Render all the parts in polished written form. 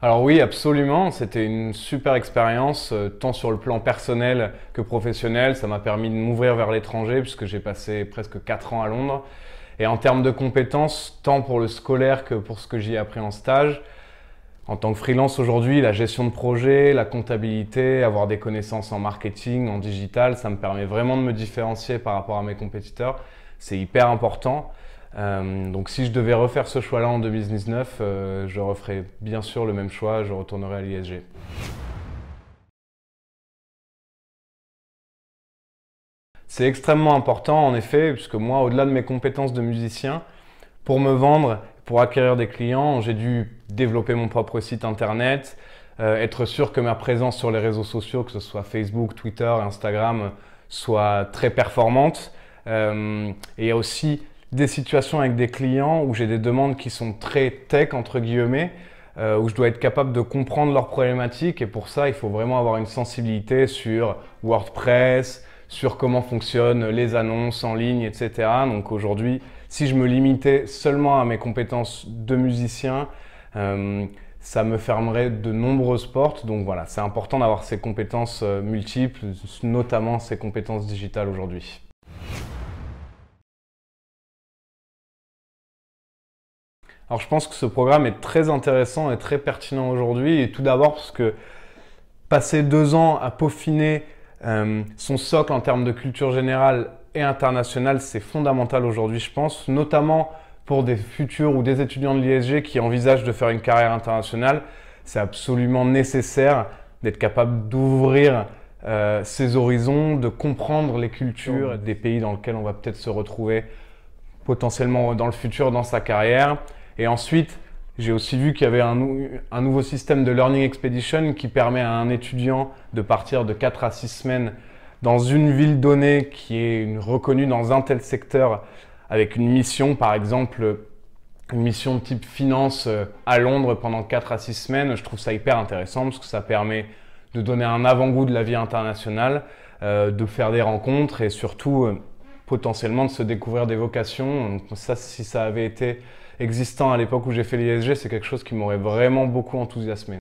Alors oui, absolument. C'était une super expérience, tant sur le plan personnel que professionnel. Ça m'a permis de m'ouvrir vers l'étranger puisque j'ai passé presque 4 ans à Londres. Et en termes de compétences, tant pour le scolaire que pour ce que j'y ai appris en stage, en tant que freelance aujourd'hui, la gestion de projet, la comptabilité, avoir des connaissances en marketing, en digital, ça me permet vraiment de me différencier par rapport à mes compétiteurs. C'est hyper important. Donc si je devais refaire ce choix-là en 2019, je referais bien sûr le même choix, je retournerais à l'ISG. C'est extrêmement important en effet, puisque moi, au-delà de mes compétences de musicien, pour me vendre, pour acquérir des clients, j'ai dû développer mon propre site internet, être sûr que ma présence sur les réseaux sociaux, que ce soit Facebook, Twitter, Instagram, soit très performante. Et il y a aussi des situations avec des clients où j'ai des demandes qui sont très tech, entre guillemets, où je dois être capable de comprendre leurs problématiques. Et pour ça, il faut vraiment avoir une sensibilité sur WordPress, sur comment fonctionnent les annonces en ligne, etc. Donc aujourd'hui, si je me limitais seulement à mes compétences de musicien, ça me fermerait de nombreuses portes. Donc voilà, c'est important d'avoir ces compétences multiples, notamment ces compétences digitales aujourd'hui. Alors je pense que ce programme est très intéressant et très pertinent aujourd'hui. Et tout d'abord parce que passer 2 ans à peaufiner son socle en termes de culture générale et internationale, c'est fondamental aujourd'hui, je pense, notamment pour des futurs ou des étudiants de l'ISG qui envisagent de faire une carrière internationale. C'est absolument nécessaire d'être capable d'ouvrir ses horizons, de comprendre les cultures des pays dans lesquels on va peut-être se retrouver potentiellement dans le futur dans sa carrière. Et ensuite, j'ai aussi vu qu'il y avait un nouveau système de Learning Expedition qui permet à un étudiant de partir de 4 à 6 semaines dans une ville donnée qui est reconnue dans un tel secteur avec une mission, par exemple une mission de type finance à Londres pendant 4 à 6 semaines. Je trouve ça hyper intéressant parce que ça permet de donner un avant-goût de la vie internationale, de faire des rencontres et surtout potentiellement de se découvrir des vocations. Donc ça, si ça avait été existant à l'époque où j'ai fait l'ISG, c'est quelque chose qui m'aurait vraiment beaucoup enthousiasmé.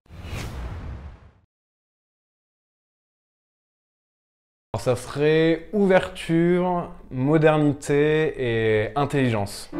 Alors ça serait ouverture, modernité et intelligence.